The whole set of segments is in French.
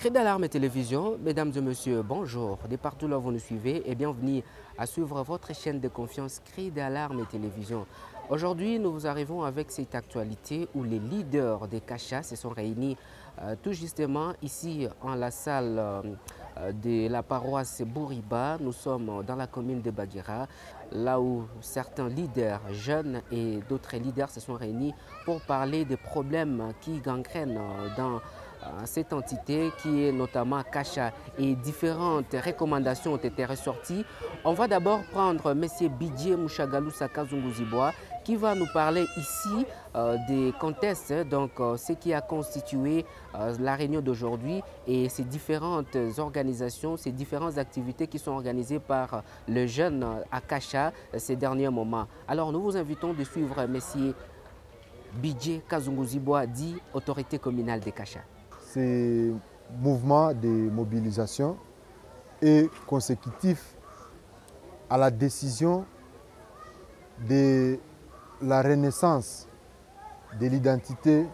Cri d'alarme télévision, mesdames et messieurs, bonjour. De partout là où vous nous suivez et bienvenue à suivre votre chaîne de confiance Cri d'alarme télévision. Aujourd'hui, nous vous arrivons avec cette actualité où les leaders des Kasha se sont réunis tout justement ici en la salle de la paroisse Bouriba. Nous sommes dans la commune de Baguera, là où certains leaders jeunes et d'autres leaders se sont réunis pour parler des problèmes qui gangrènent dans cette entité qui est notamment Kasha, et différentes recommandations ont été ressorties. On va d'abord prendre M. Bidje Mouchagalousa Kazunguziboa qui va nous parler ici des contextes, donc ce qui a constitué la réunion d'aujourd'hui et ces différentes organisations, ces différentes activités qui sont organisées par les jeunes à Kasha ces derniers moments. Alors nous vous invitons de suivre M. Bidje Kazunguziboa, dit autorité communale de Kasha. Ces mouvements de mobilisation est consécutif à la décision de la renaissance de l'identité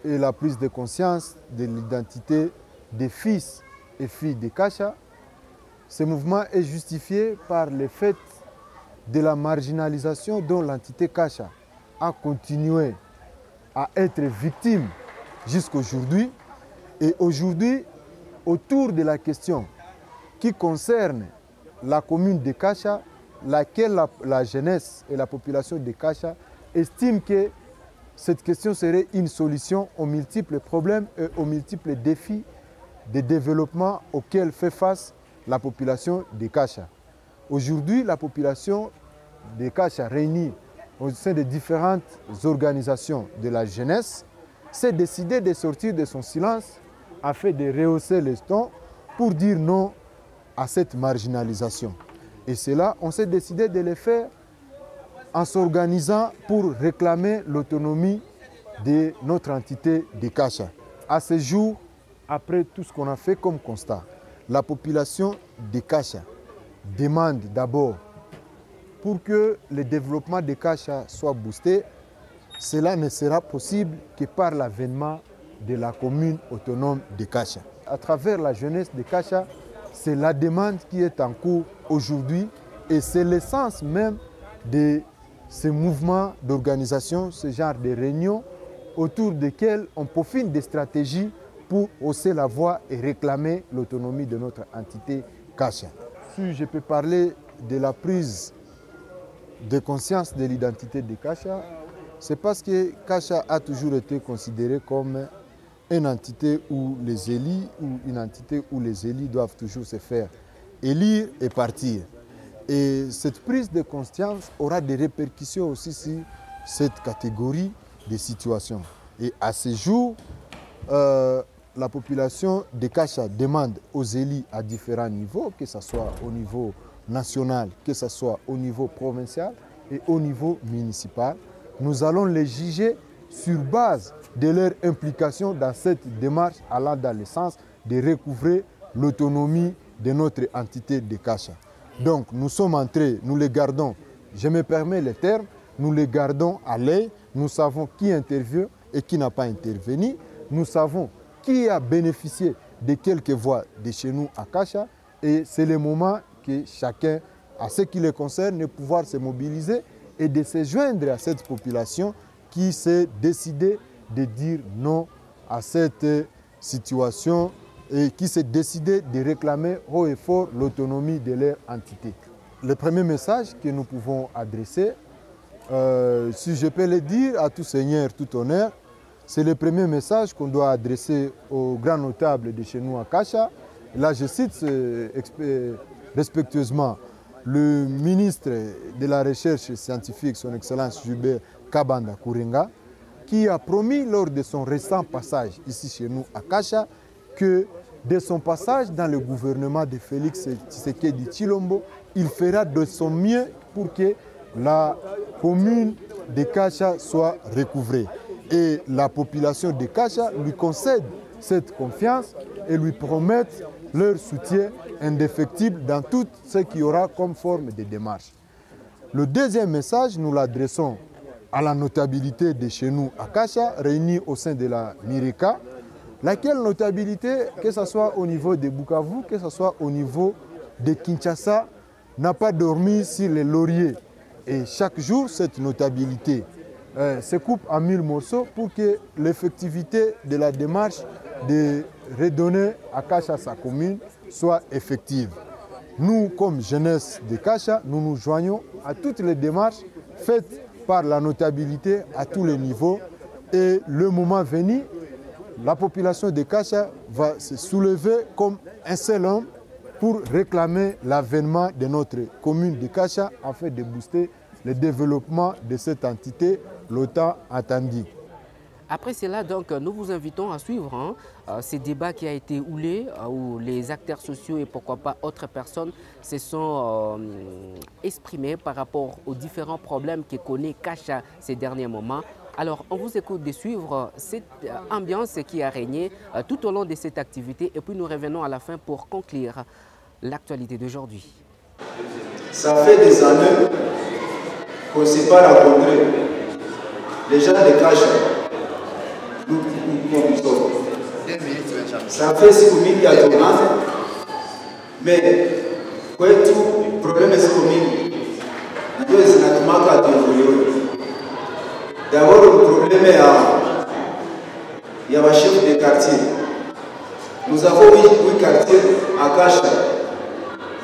et la prise de conscience de l'identité des fils et filles de Kasha. Ce mouvement est justifié par le fait de la marginalisation dont l'entité Kasha a continué à être victime jusqu'aujourd'hui. Et aujourd'hui, autour de la question qui concerne la commune de Kasha, laquelle la jeunesse et la population de Kasha estiment que cette question serait une solution aux multiples problèmes et aux multiples défis de développement auxquels fait face la population de Kasha. Aujourd'hui, la population de Kasha, réunie au sein de différentes organisations de la jeunesse, s'est décidée de sortir de son silence afin de rehausser les tons pour dire non à cette marginalisation. Et cela, on s'est décidé de le faire en s'organisant pour réclamer l'autonomie de notre entité de Kasha. À ce jour, après tout ce qu'on a fait comme constat, la population de Kasha demande d'abord, pour que le développement de Kasha soit boosté, cela ne sera possible que par l'avènement de la commune autonome de Kasha. À travers la jeunesse de Kasha, c'est la demande qui est en cours aujourd'hui et c'est l'essence même de ces mouvements d'organisation, ce genre de réunions autour desquelles on peaufine des stratégies pour hausser la voix et réclamer l'autonomie de notre entité Kasha. Si je peux parler de la prise de conscience de l'identité de Kasha, c'est parce que Kasha a toujours été considéré comme une entité où les élus, ou une entité où les élus doivent toujours se faire élire et partir. Et cette prise de conscience aura des répercussions aussi sur cette catégorie de situations. Et à ce jour, la population de Kasha demande aux élus à différents niveaux, que ce soit au niveau national, que ce soit au niveau provincial et au niveau municipal. Nous allons les juger sur base de leur implication dans cette démarche allant dans le sens de recouvrer l'autonomie de notre entité de Kasha. Donc nous sommes entrés, nous les gardons, je me permets le terme, nous les gardons à l'œil, nous savons qui intervient et qui n'a pas intervenu, nous savons qui a bénéficié de quelques voix de chez nous à Kasha et c'est le moment que chacun, à ce qui le concerne, de pouvoir se mobiliser et de se joindre à cette population qui s'est décidé de dire non à cette situation et qui s'est décidé de réclamer haut et fort l'autonomie de leur entité. Le premier message que nous pouvons adresser, si je peux le dire à tout seigneur, tout honneur, c'est le premier message qu'on doit adresser aux grands notables de chez nous à Kasha. Là, je cite respectueusement le ministre de la Recherche scientifique, son Excellence Jubert Kabanda Kourenga, qui a promis lors de son récent passage ici chez nous à Kasha que de son passage dans le gouvernement de Félix Tshisekedi Tshilombo, il fera de son mieux pour que la commune de Kasha soit recouvrée. Et la population de Kasha lui concède cette confiance et lui promettent leur soutien indéfectible dans tout ce qu'il y aura comme forme de démarche. Le deuxième message, nous l'adressons à la notabilité de chez nous à Kasha, réunie au sein de la MIRECA, laquelle notabilité, que ce soit au niveau de Bukavu, que ce soit au niveau de Kinshasa, n'a pas dormi sur les lauriers. Et chaque jour, cette notabilité se coupe en 1000 morceaux pour que l'effectivité de la démarche de redonner à Kasha sa commune soit effective. Nous, comme jeunesse de Kasha, nous nous joignons à toutes les démarches faites par la notabilité à tous les niveaux. Et le moment venu, la population de Kasha va se soulever comme un seul homme pour réclamer l'avènement de notre commune de Kasha afin de booster le développement de cette entité longtemps attendue. Après cela, donc, nous vous invitons à suivre ce débat qui a été houlé, où les acteurs sociaux et pourquoi pas autres personnes se sont exprimés par rapport aux différents problèmes que connaît Kasha ces derniers moments. Alors, on vous écoute de suivre cette ambiance qui a régné tout au long de cette activité et puis nous revenons à la fin pour conclure l'actualité d'aujourd'hui. Ça fait des années qu'on ne s'est pas rencontrés. Les gens de Kasha, nous sommes. Ça fait siku mingi hatuonana, mais kwetu problème siku mingi ndio zinatumaka hatuevoluwe. D'abord le problème ya chef de quartier. Nous avons 8 quartiers à Kasha,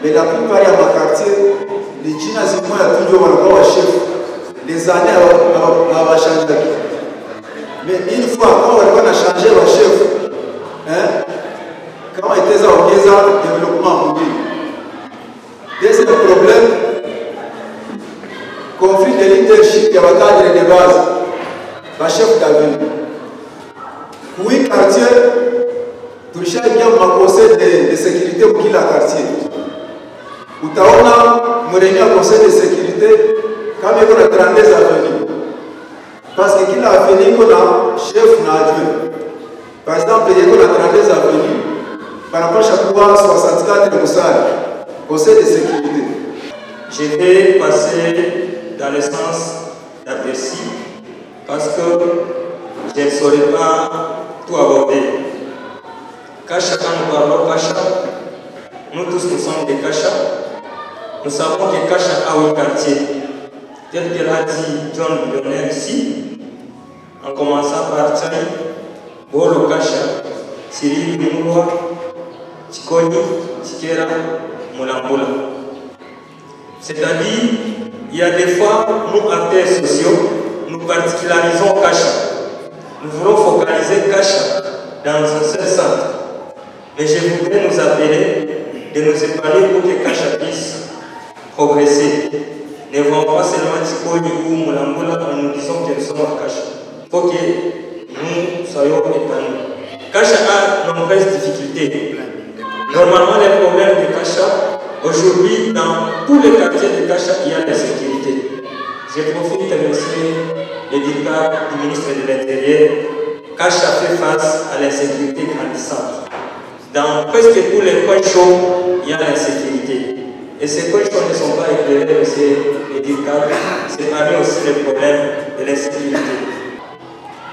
mais la plupart ya quartiers, les jina zimwa ya tunjo wanakuwa wa chef. Les années va changer. Mais une fois, quand on a changé le chef, quand on était en développement mobile, deuxième problème, conflit de leadership et de cadre de base, le chef d'avenue. Oui, quartier, tout chaque bien ma conseil de sécurité pour qui la quartier. Où tu as un conseil de sécurité, quand il y a 32 avenues. Parce que qui a avenue qu'on a chef n'a adjoint. Par exemple, il y a 32 avenues. Par rapport à chaque fois, 64 de Moussal, conseil de sécurité. Je vais passer dans le sens d'apprécier parce que je ne saurais pas tout aborder. Kasha, quand nous parlons Kasha, nous tous nous sommes des Kasha. Nous savons que Kasha a un quartier. Tel que l'a dit John Billionnaire ici, en commençant par Tchai, Bolo Kasha, Cyril Bimouloua, Chikoni, Chikera, Moulambula. C'est-à-dire, il y a des fois, nous, acteurs sociaux, nous particularisons Kasha. Nous voulons focaliser Kasha dans un seul centre. Mais je voudrais nous appeler de nous épargner pour que Kasha puisse progresser. Ne voyons pas seulement Tikoni ou Moulambula en nous disant que nous sommes à Kasha. Il faut que nous soyons épanouis. Kasha a de nombreuses difficultés. Normalement, les problèmes de Kasha, aujourd'hui, dans tous les quartiers de Kasha, il y a l'insécurité. Je profite de remercier le directeur du ministre de l'Intérieur. Kasha fait face à l'insécurité grandissante. Dans presque tous les coins chauds, il y a l'insécurité. Et ces coins chauds ne sont pas éclairés, monsieur le directeur. C'est parmi aussi les problèmes de l'insécurité.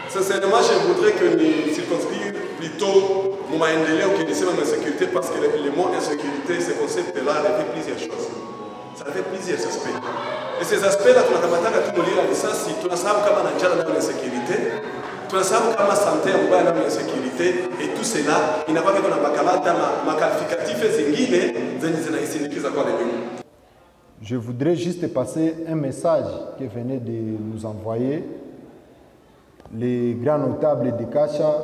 Sincèrement, je voudrais que nous circonscrivions plutôt mon maendeleo qui est en insécurité parce que le mot insécurité, ce concept-là, révèle plusieurs choses. Ça révèle plusieurs aspects. Et ces aspects-là, tu as tout lire la licence, tu as savoir comment on a déjà l'insécurité, tu as savoir comment santé on va dans l'insécurité, et tout cela, il n'a pas vu qu'on a ma qualificatif zingine, Je voudrais juste passer un message que venait de nous envoyer les grands notables de Kasha,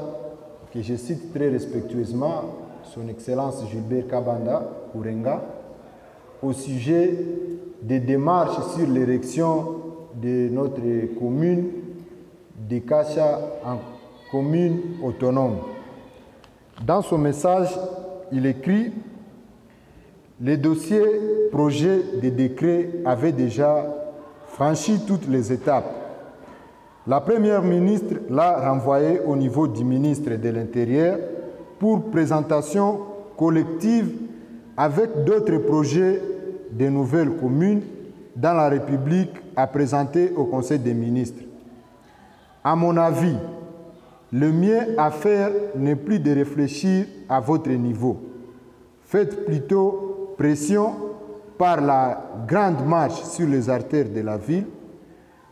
que je cite très respectueusement, son Excellence Gilbert Kabanda Ourenga, au sujet des démarches sur l'érection de notre commune de Kasha en commune autonome. Dans son message, il écrit « Le dossier projet de décret avait déjà franchi toutes les étapes. La Première ministre l'a renvoyé au niveau du ministre de l'Intérieur pour présentation collective avec d'autres projets de nouvelles communes dans la République à présenter au Conseil des ministres. À mon avis, Le mieux à faire n'est plus de réfléchir à votre niveau. Faites plutôt pression par la grande marche sur les artères de la ville.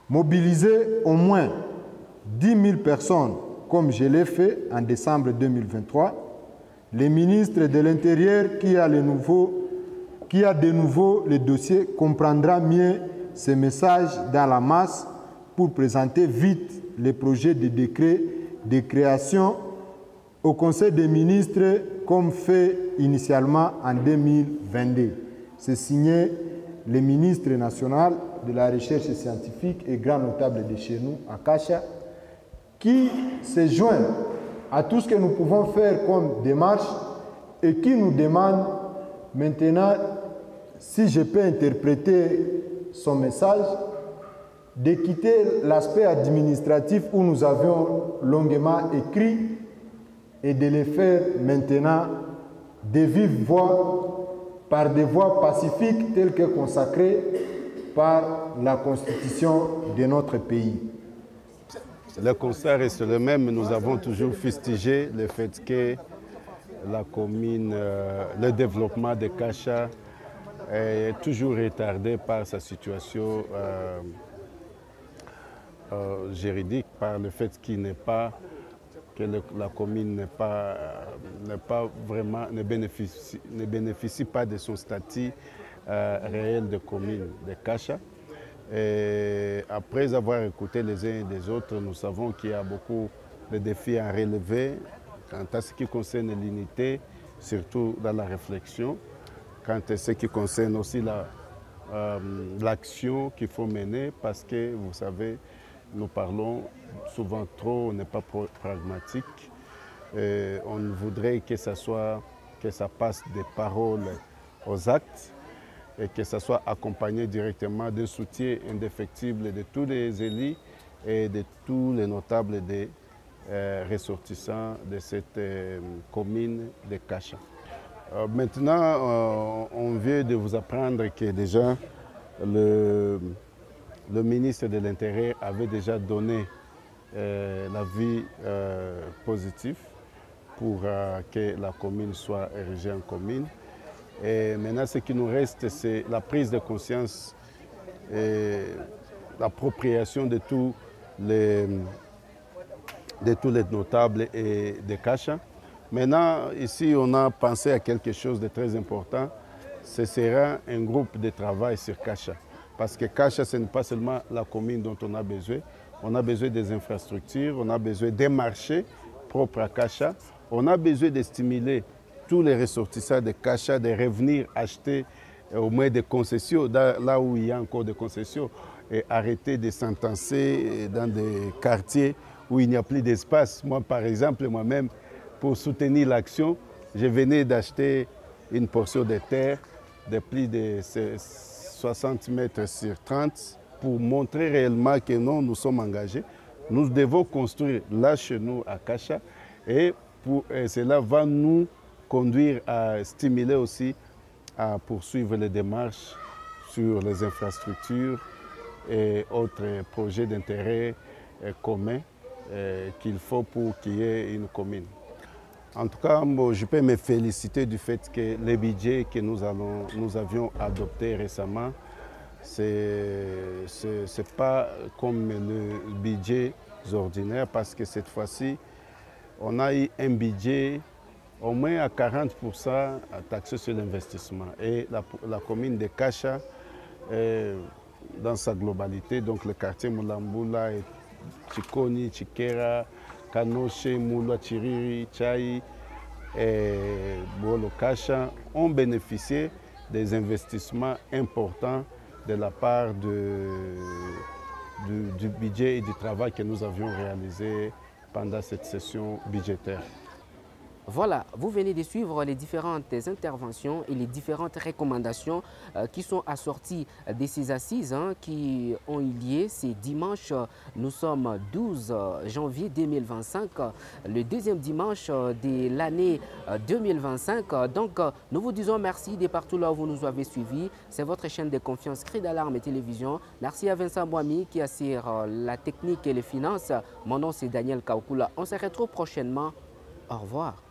Mobilisez au moins 10 000 personnes comme je l'ai fait en décembre 2023. Le ministre de l'Intérieur qui a de nouveau le dossier comprendra mieux ces messages dans la masse pour présenter vite les projets de décret de création au Conseil des ministres comme fait initialement en 2022. C'est signé le ministre national de la recherche scientifique et grand notable de chez nous, à Kasha, qui se joint à tout ce que nous pouvons faire comme démarche et qui nous demande maintenant, si je peux interpréter son message, de quitter l'aspect administratif où nous avions longuement écrit et de le faire maintenant de vive voix, par des voies pacifiques telles que consacrées par la Constitution de notre pays. Le constat reste le même. Nous avons toujours fustigé le fait que la commune, le développement de Kasha est toujours retardé par sa situation juridique, par le fait qu'il n'est pas, que la commune ne bénéficie pas de son statut réel de commune de Kasha. Et après avoir écouté les uns et les autres, nous savons qu'il y a beaucoup de défis à relever quant à ce qui concerne l'unité, surtout dans la réflexion, quant à ce qui concerne aussi l'action qu'il faut mener, parce que vous savez, nous parlons souvent trop, on n'est pas pragmatique. On voudrait que ça passe des paroles aux actes et que ça soit accompagné directement d'un soutien indéfectible de tous les élus et de tous les notables des ressortissants de cette commune de Kasha. Maintenant, on vient de vous apprendre que déjà le ministre de l'Intérieur avait déjà donné l'avis positif pour que la commune soit érigée en commune. Et maintenant, ce qui nous reste, c'est la prise de conscience et l'appropriation de tous les notables et de Kasha. Maintenant, ici, on a pensé à quelque chose de très important. Ce sera un groupe de travail sur Kasha. Parce que Kasha, ce n'est pas seulement la commune dont on a besoin. On a besoin des infrastructures, on a besoin des marchés propres à Kasha. On a besoin de stimuler tous les ressortissants de Kasha de revenir acheter au moins des concessions, là où il y a encore des concessions, et arrêter de s'entasser dans des quartiers où il n'y a plus d'espace. Moi, par exemple, moi-même, pour soutenir l'action, je venais d'acheter une portion de terre de plus de 60 mètres sur 30 pour montrer réellement que nous sommes engagés. Nous devons construire là chez nous à Kasha et cela va nous conduire à stimuler aussi à poursuivre les démarches sur les infrastructures et autres projets d'intérêt commun qu'il faut pour qu'il y ait une commune. En tout cas, je peux me féliciter du fait que les budgets que nous avions adoptés récemment, ce n'est pas comme le budget ordinaire parce que cette fois-ci, on a eu un budget au moins à 40% taxé sur l'investissement. Et la commune de Kasha, dans sa globalité, donc le quartier Mulambula, Chikoni, Chikera, Kanoche, Moula, Chiriri, Chai et Bolo Kasha ont bénéficié des investissements importants de la part du budget et du travail que nous avions réalisé pendant cette session budgétaire. Voilà, vous venez de suivre les différentes interventions et les différentes recommandations qui sont assorties de ces assises qui ont eu lieu ce dimanche. Nous sommes 12 janvier 2025, le deuxième dimanche de l'année 2025. Donc, nous vous disons merci de partout là où vous nous avez suivis. C'est votre chaîne de confiance Cri d'Alarme et Télévision. Merci à Vincent Boami qui assure la technique et les finances. Mon nom c'est Daniel Kaukula. On se retrouve prochainement. Au revoir.